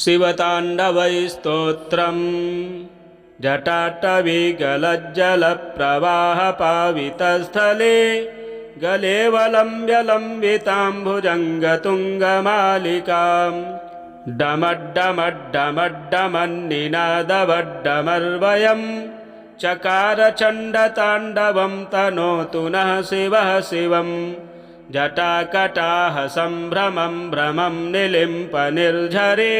शिवताण्डवैस्तोत्रम् जटाटवीगलज्जलप्रवाहपावितस्थले गलेवलम्ब्य लम्बिताम्बुजङ्गतुङ्गमालिकाम् डमड्डमड्डमड्डमन्निनादवड्डमर्वयम् चकार चण्डताण्डवं तनोतु नः शिवः शिवम् जटाकटाह सम्भ्रमं भ्रमं निलिम्पनिर्झरे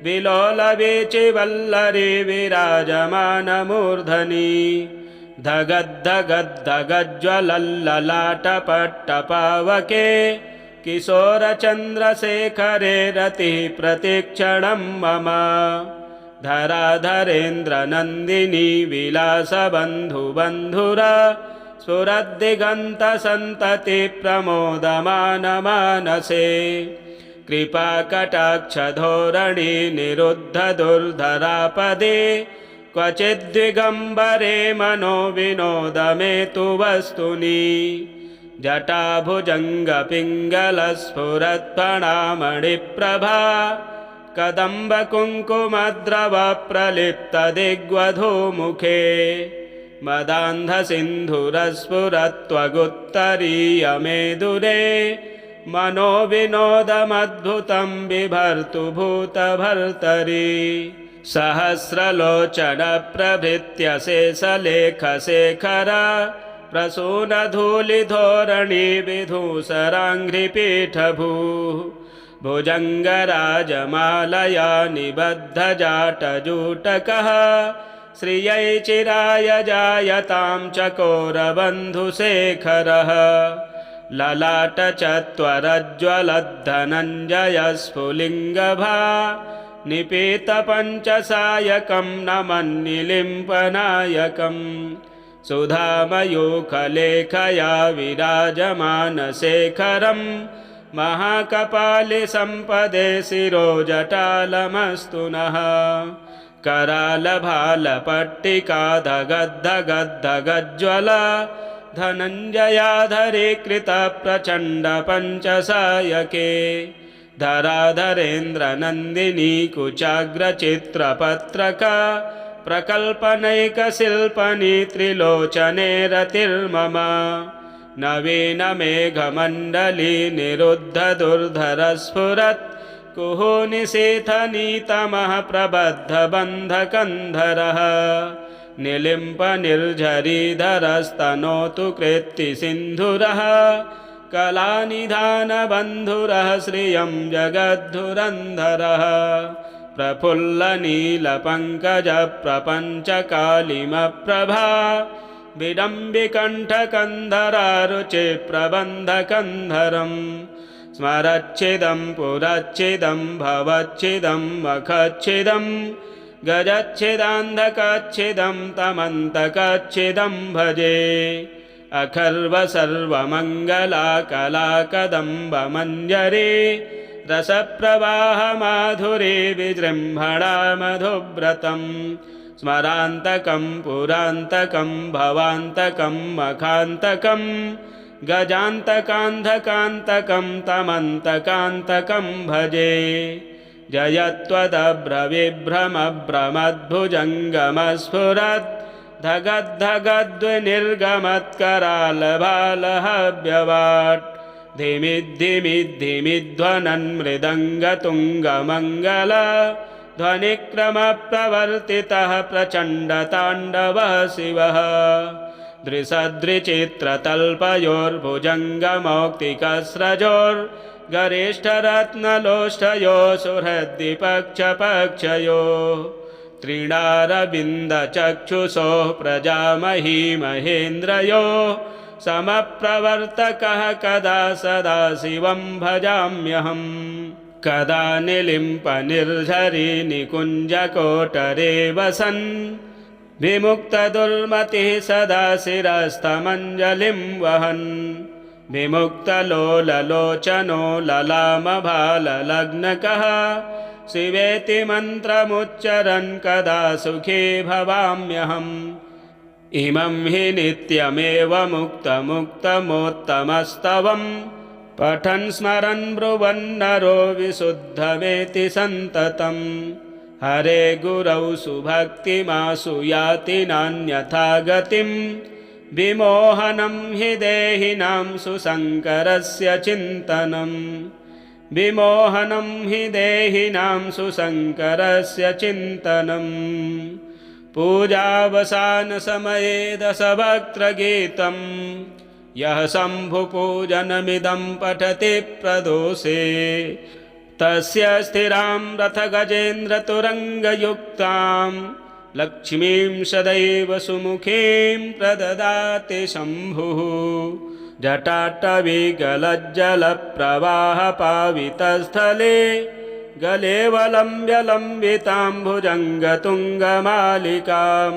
विलोलवीचिवल्लरी विराजमानमूर्धनि धगद्धगद्धगज्ज्वलल्ललाटपट्टपावके किशोरचन्द्रशेखरे रतिः प्रतिक्षणं मम धराधरेन्द्रनन्दिनी विलासबन्धुबन्धुरा स्फुरद्दिगन्तसन्तति प्रमोदमानमानसे कृपाकटाक्षधोरणी निरुद्धदुर्धरापदे क्वचिद्दिगम्बरे मनो विनोदमेतु वस्तुनि जटाभुजङ्गपिङ्गलस्फुरत्फणामणिप्रभा कदम्बकुङ्कुमद्रवप्रलिप्तदिग्वधूमुखे मदान्धसिन्धुरस्फुरत्वगुत्तरीयमेदुरे मनो विनोदमद्भुतं बिभर्तु भूतभर्तरि सहस्रलोचनप्रभृत्यशेषलेखशेखर प्रसूनधूलिधोरणी विधूसराङ्घ्रिपीठभूः भुजङ्गराजमालया निबद्धजाटजूटकः श्रियै चिराय जायतां चकोरबन्धुशेखरः ललाटचत्वरज्ज्वलद्धनञ्जयस्फुलिङ्गभा निपीतपञ्चसायकं नमन्निलिम्पनायकम् सुधामयूखलेखया विराजमानशेखरम् महाकपालिसम्पदे शिरोजटालमस्तु नः करालभालपट्टिका धगद्धगद्धगज्ज्वला धनञ्जयाधरीकृतप्रचण्डपञ्चसायके धराधरेन्द्रनन्दिनी कुचाग्रचित्रपत्रका प्रकल्पनैकशिल्पनी त्रिलोचने रतिर्मम नवीनमेघमण्डली निरुद्धदुर्धरस्फुरत् कुहूनिशीथनीतमः प्रबद्धबन्धकन्धरः निलिम्पनिर्झरीधरस्तनोतु कृत्तिसिन्धुरः कलानिधानबन्धुरः श्रियं जगद्धुरन्धरः प्रफुल्लनीलपङ्कजप्रपञ्चकालिमप्रभा विडम्बिकण्ठकन्धरारुचिप्रबन्धकन्धरम् स्मरच्छिदं पुरच्छिदं भवच्छिदं मखच्छिदं गजच्छिदान्धकच्छिदं तमन्तकच्छिदं भजे अखर्वसर्वमङ्गलाकलाकदम्बमञ्जरी रसप्रवाहमाधुरी विजृम्भणा मधुव्रतं स्मरान्तकं पुरान्तकं भवान्तकं मखान्तकं गजान्तकान्धकान्तकं तमन्तकान्तकं भजे जयत्वदभ्रविभ्रमभ्रमद्भुजङ्गमस्फुरत् धगद्धगद्विनिर्गमत्करालभालहव्यवाट् धिमिद्धिमिद्धिमिध्वनन्मृदङ्गतुङ्गमङ्गल ध्वनिक्रमप्रवर्तितः प्रचण्डताण्डवः शिवः दृशदृचित्रतल्पयोर्भुजङ्गमौक्तिकस्रजोर्गरिष्ठरत्नलोष्ठयो सुहृद्दिपक्षपक्षयोः त्रिणारविन्दचक्षुषोः प्रजामही महेन्द्रयोः समप्रवर्तकः कदा सदा शिवं भजाम्यहम् कदा निलिम्पनिर्झरी निकुञ्जकोटरे वसन् विमुक्तदुर्मतिः सदा शिरस्तमञ्जलिं वहन् विमुक्तलोललोचनो ललामभाललग्नकः शिवेति मन्त्रमुच्चरन् कदा सुखी भवाम्यहम् इमं हि नित्यमेव मुक्तमुक्तमोत्तमस्तवम् पठन् स्मरन् ब्रुवन्नरो विशुद्धमेति सन्ततम् हरे गुरौ सुभक्तिमासु याति नान्यथा गतिम् विमोहनं हि देहिनां सुशङ्करस्य चिन्तनम् विमोहनं हि देहिनां सुशङ्करस्य चिन्तनम् पूजावसानसमये दशवक्त्रगीतम् यः शम्भुपूजनमिदं पठति प्रदोषे तस्य स्थिरां रथगजेन्द्रतुरङ्गयुक्तां लक्ष्मीं सदैव सुमुखीं प्रददाति शम्भुः जटाटवीगलज्जलप्रवाहपावितस्थले गलेवलम्ब्य भुजङ्गतुङ्गमालिकां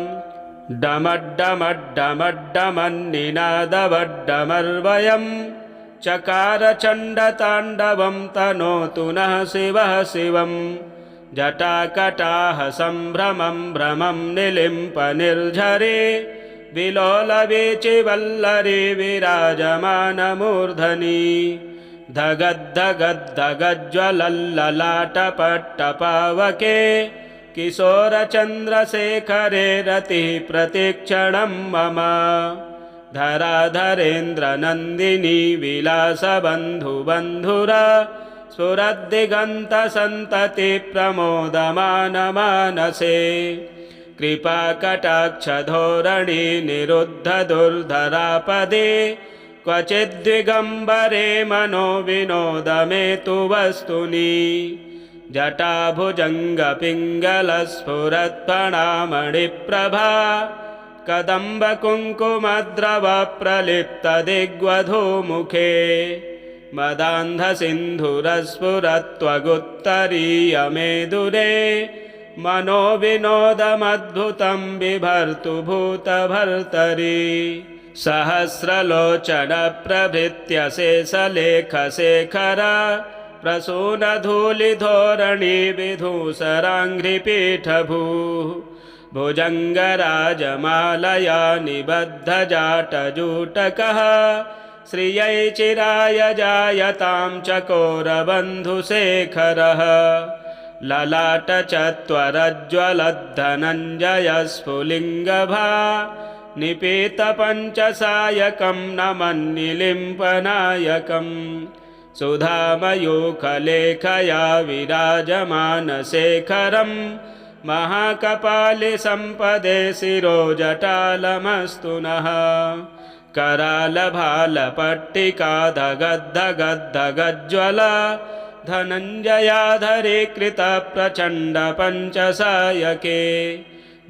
डमड्डमड्डमड्डमन्निनादवड्डमर्वयं चकार चण्डताण्डवं तनोतु नः शिवः शिवम् जटाकटाह सम्भ्रमं भ्रमं निलिम्प निर्झरे विलोलवीचिवल्लरी विराजमानमूर्धनि धगद्धगद्धगज्ज्वलल्ललाटपट्टपावके किशोरचन्द्रशेखरे रतिः प्रतिक्षणं मम धराधरेन्द्रनन्दिनी विलासबन्धुबन्धुरा स्फुरद्दिगन्तसन्तति प्रमोदमानमानसे कृपाकटाक्षधोरणी निरुद्धदुर्धरापदे क्वचिद्दिगम्बरे मनो विनोदमेतु वस्तुनि जटाभुजङ्गपिङ्गलस्फुरत्फणामणिप्रभा कदम्बकुङ्कुमद्रवप्रलिप्तदिग्वधूमुखे मदान्धसिन्धुरस्फुरत्वगुत्तरीयमेदुरे मनो विनोदमद्भुतं बिभर्तु भूतभर्तरि सहस्रलोचनप्रभृत्यशेषलेखशेखर प्रसूनधूलिधोरणी विधूसराङ्घ्रिपीठभूः भुजङ्गराजमालया निबद्धजाटजूटकः श्रियै चिराय जायतां चकोरबन्धुशेखरः ललाटचत्वरज्ज्वलद्धनञ्जयस्फुलिङ्गभा निपीतपञ्चसायकं नमन्निलिम्पनायकम् सुधामयूखलेखया विराजमानशेखरं महाकपालिसम्पदे शिरोजटालमस्तु नः करालभालपट्टिका धगद्धगद्धगज्ज्वला धनञ्जयाधरीकृतप्रचण्डपञ्चसायके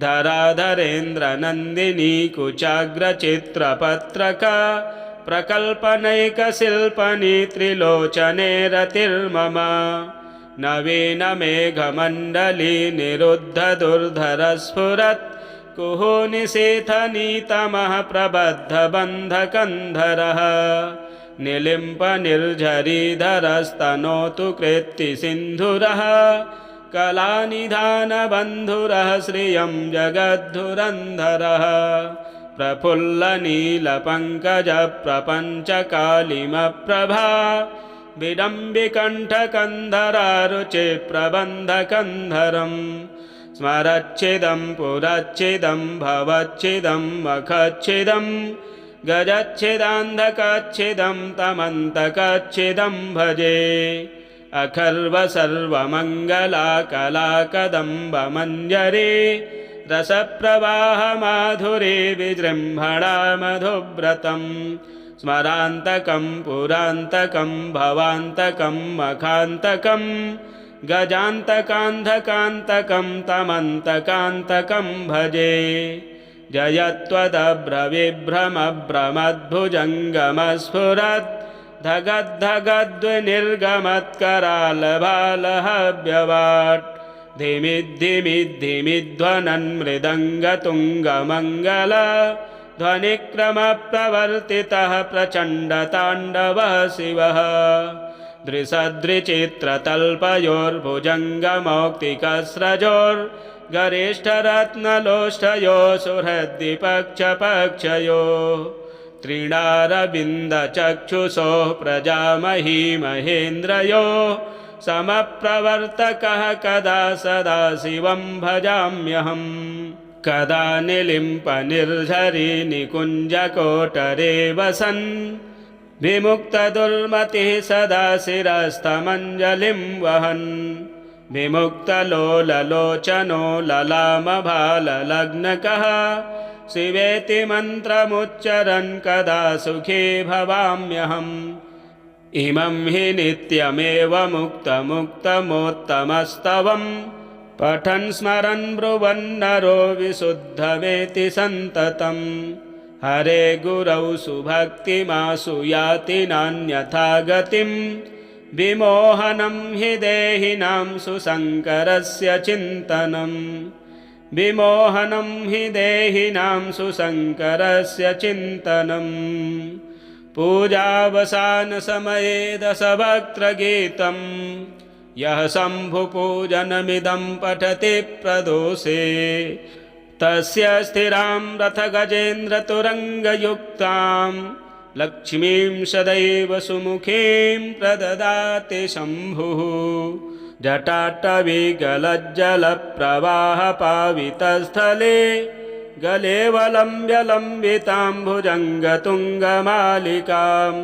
धराधरेन्द्रनन्दिनी कुचाग्रचित्रपत्रका प्रकल्पनैकशिल्पनी त्रिलोचने रतिर्मम नवीनमेघमण्डली निरुद्धदुर्धरस्फुरत् कुहूनिशीथनीतमः प्रबद्धबन्धकन्धरः निलिम्पनिर्झरीधरस्तनोतु कृत्तिसिन्धुरः कलानिधानबन्धुरः श्रियं जगद्धुरन्धरः प्रफुल्लनीलपङ्कजप्रपञ्चकालिमप्रभा विडम्बिकण्ठकन्धरारुचिप्रबन्धकन्धरं स्मरच्छिदं पुरच्छिदं भवच्छिदं मखच्छिदं गजच्छिदान्धकच्छिदं तमन्तकच्छिदं भजे अखर्वसर्वमङ्गलाकलाकदम्बमञ्जरी रसप्रवाहमाधुरी विजृम्भणा मधुव्रतं स्मरान्तकं पुरान्तकं भवान्तकं मखान्तकं गजान्तकान्धकान्तकं तमन्तकान्तकं भजे जयत्वदभ्रविभ्रमभ्रमद्भुजङ्गमस्फुरत् धगद्धगद्विनिर्गमत्करालभालहव्यवाट् धिमिद्धिमिद्धिमिध्वनन्मृदङ्गतुङ्गमङ्गल ध्वनिक्रमप्रवर्तितः प्रचण्डताण्डवः शिवः दृशदृचित्रतल्पयोर्भुजङ्गमौक्तिकस्रजोर्गरिष्ठरत्नलोष्ठयो सुहृद्विपक्षपक्षयो त्रिणारविन्दचक्षुषोः प्रजामही महेन्द्रयो समप्रवर्तकः कदा सदाशिवं भजाम्यहम् कदा निलिम्पनिर्झरी निकुञ्जकोटरे वसन् विमुक्तदुर्मतिः सदा शिरस्थमञ्जलिं वहन् विमुक्तलोललोचनो ललामभाललग्नकः शिवेति मन्त्रमुच्चरन् कदा सुखी भवाम्यहम् इमं हि नित्यमेव मुक्तमुक्तमोत्तमस्तवम् पठन् स्मरन् ब्रुवन्नरो विशुद्धमेति सन्ततम् हरे गुरौ सुभक्तिमासु याति नान्यथा गतिम् विमोहनं हि देहिनां सुशङ्करस्य चिन्तनम् विमोहनं हि देहिनां सुशङ्करस्य चिन्तनम् पूजावसानसमये दशवक्त्रगीतम् यः शम्भुपूजनमिदं पठति प्रदोषे तस्य स्थिरां रथगजेन्द्रतुरङ्गयुक्तां लक्ष्मीं सदैव सुमुखीं प्रददाति शम्भुः जटाटवीगलज्जलप्रवाहपावितस्थले गलेवलम्ब्य लम्बितां भुजङ्गतुङ्गमालिकां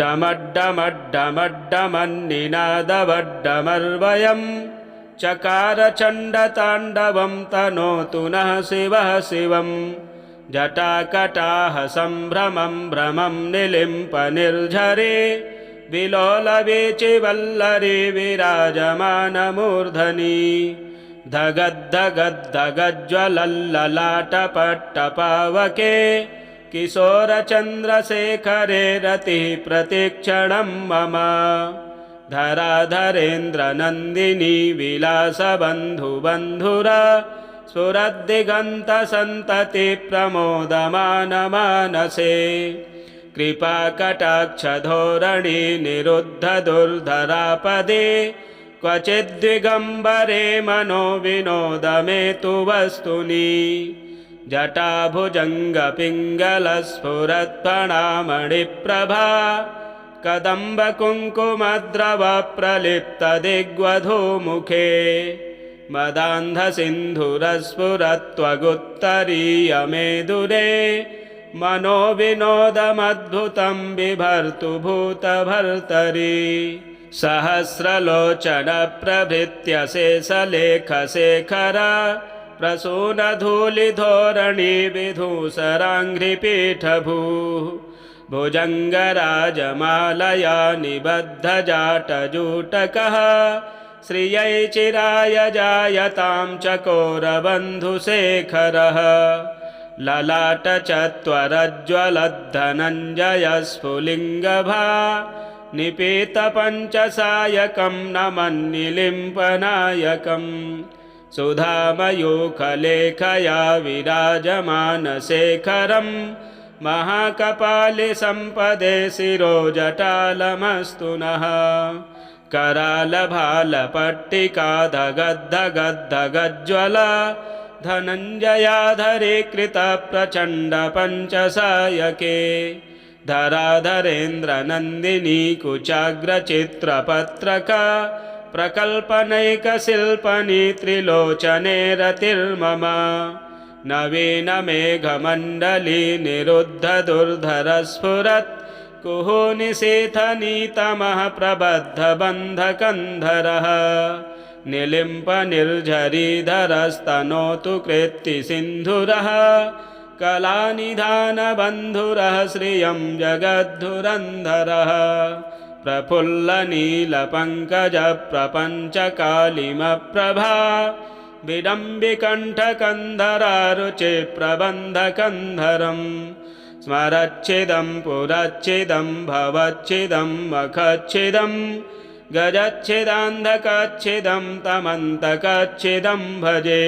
डमड्डमड्डमड्डमन्निनादवड्डमर्वयम् चकारचण्डताण्डवं तनोतु नः शिवः शिवम् जटाकटाह सम्भ्रमं भ्रमं निलिम्पनिर्झरे विलोलवीचिवल्लरी विराजमानमूर्धनि धगद्धगद्धगज्ज्वलल्ललाटपट्टपावके किशोरचन्द्रशेखरे रतिः प्रतिक्षणं मम धराधरेन्द्रनन्दिनी विलासबन्धुबन्धुरा स्फुरद्दिगन्तसन्तति प्रमोदमानमानसे कृपाकटाक्षधोरणी निरुद्धदुर्धरापदे क्वचिद्दिगम्बरे मनो विनोदमेतु वस्तुनि जटाभुजङ्गपिङ्गलस्फुरत्फणामणिप्रभा कदम्बकुङ्कुमद्रवप्रलिप्तदिग्वधूमुखे मदान्धसिन्धुरस्फुरत्वगुत्तरीयमेदुरे मनो विनोदमद्भुतं बिभर्तु भूतभर्तरि सहस्रलोचनप्रभृत्य शेषलेखशेखर प्रसूनधूलिधोरणी विधूसराङ्घ्रिपीठभूः भुजङ्गराजमालया निबद्धजाटजूटकः श्रियै चिराय जायतां चकोरबन्धुशेखरः ललाटचत्वरज्ज्वलद्धनञ्जयस्फुलिङ्गभा निपीतपञ्चसायकं नमन्निलिम्पनायकम् सुधामयूखलेखया विराजमानशेखरम् महाकपालिसम्पदे शिरोजटालमस्तु नः करालभालपट्टिका धगद्धगद्धगज्ज्वला धनञ्जयाधरीकृतप्रचण्डपञ्चसायके धराधरेन्द्रनन्दिनी कुचाग्रचित्रपत्रका प्रकल्पनैकशिल्पनी त्रिलोचने रतिर्मम नवीनमेघमण्डली निरुद्धदुर्धरस्फुरत् कुहूनिशीथनीतमः प्रबद्धबन्धकन्धरः निलिम्पनिर्झरीधरस्तनोतु कृत्तिसिन्धुरः कलानिधानबन्धुरः श्रियं जगद्धुरन्धरः प्रफुल्लनीलपङ्कजप्रपञ्चकालिमप्रभा विडम्बिकण्ठकन्धरारुचिप्रबन्धकन्धरम् स्मरच्छिदं पुरच्छिदं भवच्छिदं मखच्छिदं गजच्छिदान्धकच्छिदं तमन्तकच्छिदं भजे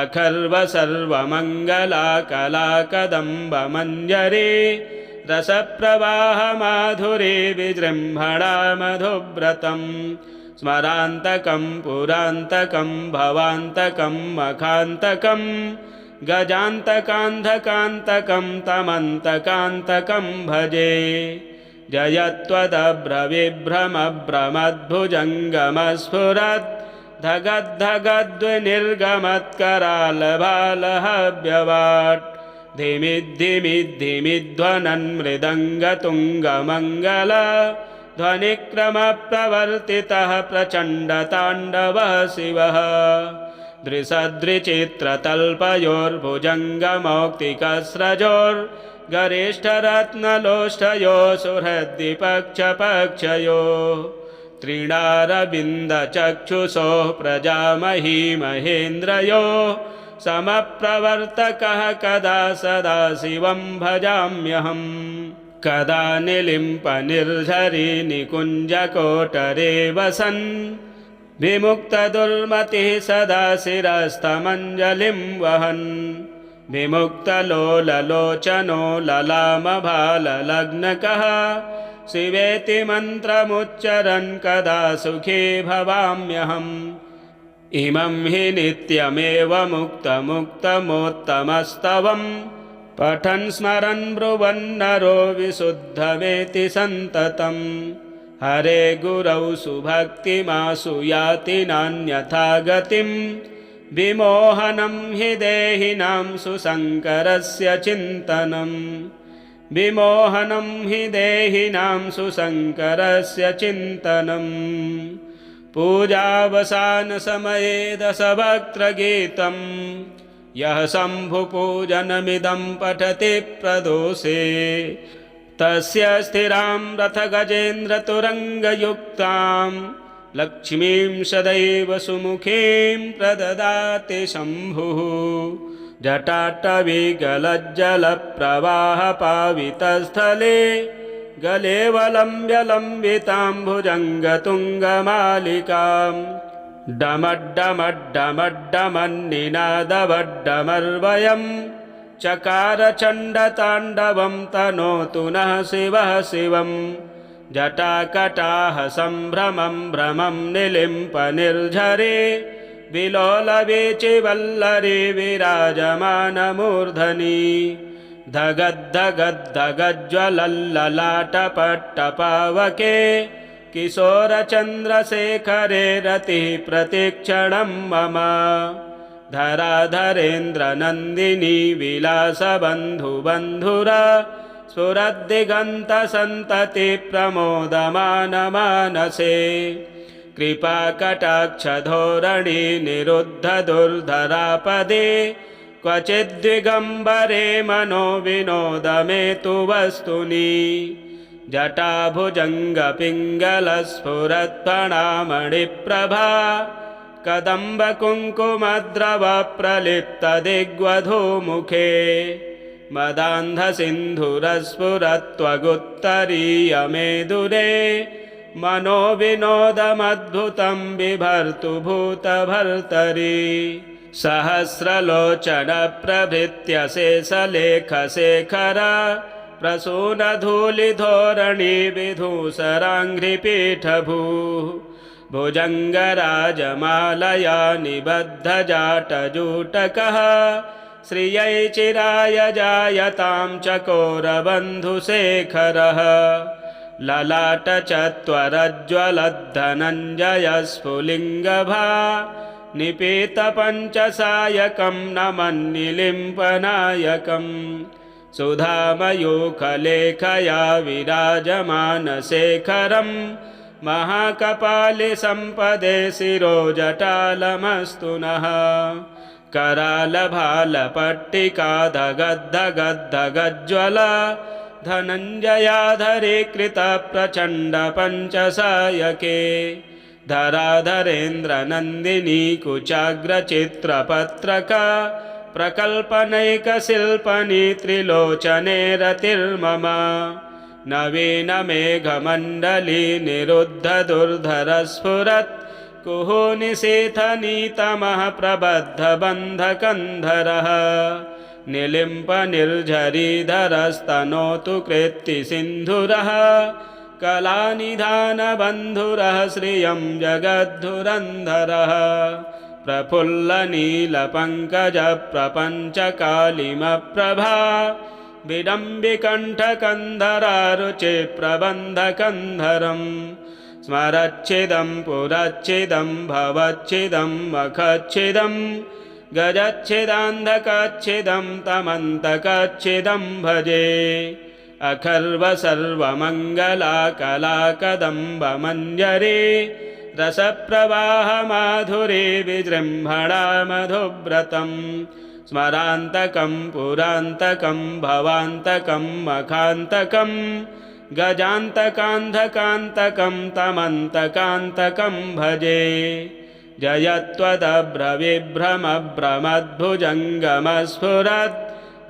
अखर्वसर्वमङ्गलाकलाकदम्बमञ्जरी रसप्रवाहमाधुरी विजृम्भणा मधुव्रतम् स्मरान्तकं पुरान्तकं भवान्तकं मखान्तकं गजान्तकान्धकान्तकं तमन्तकान्तकं भजे जयत्वदभ्रविभ्रमभ्रमद्भुजङ्गमस्फुरत् धगद्धगद्विनिर्गमत्करालभालहव्यवाट् धिमिद्धिमिद्धिमिध्वनन् मृदङ्गतुङ्गमङ्गल ध्वनिक्रमप्रवर्तितः प्रचण्डताण्डवः शिवः दृशदृचित्रतल्पयोर्भुजङ्गमौक्तिकस्रजोर्गरिष्ठरत्नलोष्ठयो सुहृद्विपक्षपक्षयोः त्रिणारविन्दचक्षुषोः प्रजामही महेन्द्रयोः समप्रवर्तकः कदा सदा शिवं भजाम्यहम् कदा निलिम्पनिर्झरी निकुञ्जकोटरे वसन् विमुक्तदुर्मतिः सदा शिरस्थमञ्जलिं वहन् विमुक्तलोललोचनो ललामभाललग्नकः शिवेति मन्त्रमुच्चरन् कदा सुखी भवाम्यहम् इमं हि नित्यमेव मुक्तमुक्तमोत्तमस्तवम् पठन् स्मरन् ब्रुवन्नरो विशुद्धमेति सन्ततम् हरे गुरौ सुभक्तिमासु याति नान्यथा गतिम् विमोहनं हि देहिनां सुशङ्करस्य चिन्तनम् विमोहनं हि देहिनां सुशङ्करस्य चिन्तनम् पूजावसानसमये दशवक्त्रगीतं यः शम्भुपूजनमिदं पठति प्रदोषे तस्य स्थिरां रथगजेन्द्रतुरङ्गयुक्तां लक्ष्मीं सदैव सुमुखीं प्रददाति शम्भुः जटाटवीगलज्जलप्रवाहपावितस्थले गलेवलम्ब्यलम्बितां भुजङ्गतुङ्गमालिकां डमड्डमड्डमड्डमन्निनादवड्डमर्वयं चकारचण्डताण्डवं तनोतु नः शिवः शिवम् जटाकटाह सम्भ्रमं भ्रमं निलिम्पनिर्झरे विलोलवीचिवल्लरी विराजमानमूर्धनि धगद्धगद्धगज्ज्वलल्ललाटपट्टपावके किशोरचन्द्रशेखरे रतिः प्रतिक्षणं मम धराधरेन्द्रनन्दिनी विलासबन्धुबन्धुरा स्फुरद्दिगन्तसन्तति प्रमोदमानमानसे कृपाकटाक्षधोरणी निरुद्धदुर्धरापदे क्वचिद्दिगम्बरे मनो विनोदमेतु वस्तुनि जटाभुजङ्गपिङ्गलस्फुरत्फणामणिप्रभा कदम्बकुङ्कुमद्रवप्रलिप्तदिग्वधूमुखे मदान्धसिन्धुरस्फुरत्वगुत्तरीयमेदुरे मनो विनोदमद्भुतं बिभर्तु भूतभर्तरि सहस्रलोचनप्रभृत्यशेषलेखशेखर प्रसूनधूलिधोरणी विधूसराङ्घ्रिपीठभूः भुजङ्गराजमालया निबद्धजाटजूटकः श्रियै चिराय जायतां चकोरबन्धुशेखरः ललाटचत्वरज्ज्वलद्धनञ्जयस्फुलिङ्गभा निपीतपञ्चसायकं नमन्निलिम्पनायकं सुधामयूखलेखया विराजमानशेखरं महाकपालिसम्पदे शिरोजटालमस्तु नः करालभालपट्टिका धगद्धगद्धगज्ज्वला धनञ्जयाधरीकृतप्रचण्डपञ्चसायके धराधरेन्द्रनन्दिनी कुचाग्रचित्रपत्रका प्रकल्पनैकशिल्पनी त्रिलोचने रतिर्मम नवीनमेघमण्डली निरुद्धदुर्धरस्फुरत् कुहूनिशीथनीतमः प्रबद्धबन्धकन्धरः निलिम्पनिर्झरीधरस्तनोतु कृत्तिसिन्धुरः कलानिधानबन्धुरः श्रियं जगद्धुरन्धरः प्रफुल्लनीलपङ्कजप्रपञ्चकालिमप्रभा विडम्बिकण्ठकन्धरारुचे प्रबन्धकन्धरम् स्मरच्छिदं पुरच्छिदं भवच्छिदं मखच्छिदं गजच्छिदान्धकच्छिदं तमन्तकच्छिदं भजे अखर्वसर्वमङ्गलाकलाकदम्बमञ्जरे रसप्रवाहमाधुरे विजृम्भणा मधुव्रतं स्मरान्तकं पुरान्तकं भवान्तकं मखान्तकं गजान्तकान्धकान्तकं तमन्तकान्तकं भजे जयत्वदभ्रविभ्रमभ्रमद्भुजङ्गमस्फुरत्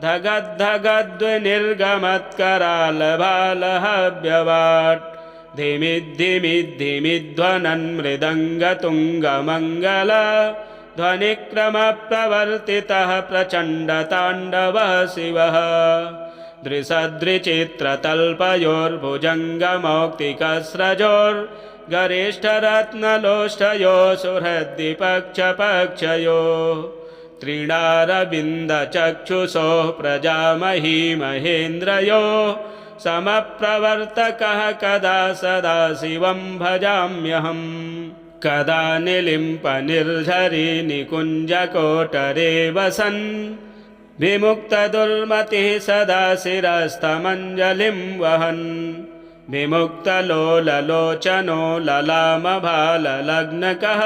धगद्धगद्विनिर्गमत्करालभालहव्यवाट् धिमिद्धिमिद्धिमिध्वनन् मृदङ्गतुङ्गमङ्गल ध्वनिक्रमप्रवर्तितः प्रचण्डताण्डवः शिवः दृशदृचित्रतल्पयोर्भुजङ्गमौक्तिकस्रजोर्गरिष्ठरत्नलोष्ठयो सुहृद्विपक्षपक्षयोः त्रिणारविन्दचक्षुषोः प्रजामही महेन्द्रयोः समप्रवर्तकः कदा सदा शिवं भजाम्यहम् कदा निलिम्पनिर्झरी निकुञ्जकोटरे वसन् विमुक्तदुर्मतिः सदा शिरस्थमञ्जलिं वहन् विमुक्तलोललोचनो ललामभाललग्नकः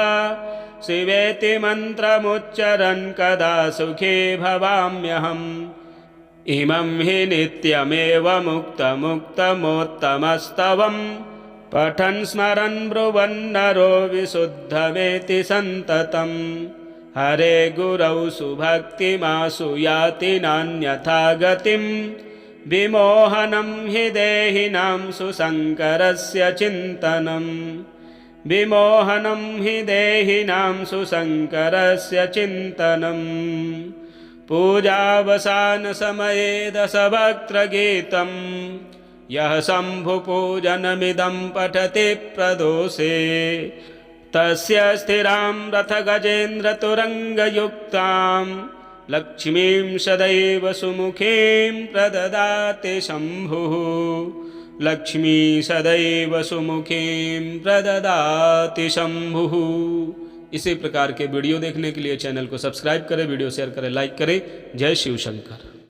शिवेति मन्त्रमुच्चरन् कदा सुखी भवाम्यहम् इमं हि नित्यमेव मुक्तमुक्तमोत्तमस्तवम् पठन् स्मरन् ब्रुवन्नरो विशुद्धमेति सन्ततम् हरे गुरौ सुभक्तिमासु याति नान्यथा गतिं विमोहनं हि देहिनां सुशङ्करस्य चिन्तनम् विमोहनं हि देहिनां सुशङ्करस्य चिन्तनम् पूजावसानसमये दशवक्त्रगीतं यः शम्भुपूजनमिदं पठति प्रदोषे तस्य स्थिरां रथगजेन्द्रतुरङ्गयुक्तां लक्ष्मीं सदैव सुमुखीं प्रददाति शम्भुः लक्ष्मी सदैव सुमुखीं प्रददाति शम्भुः। इसी प्रकार के वीडियो देखने के लिए चैनल को सब्सक्राइब करें, वीडियो शेयर करें, लाइक करें। जय शिव शंकर।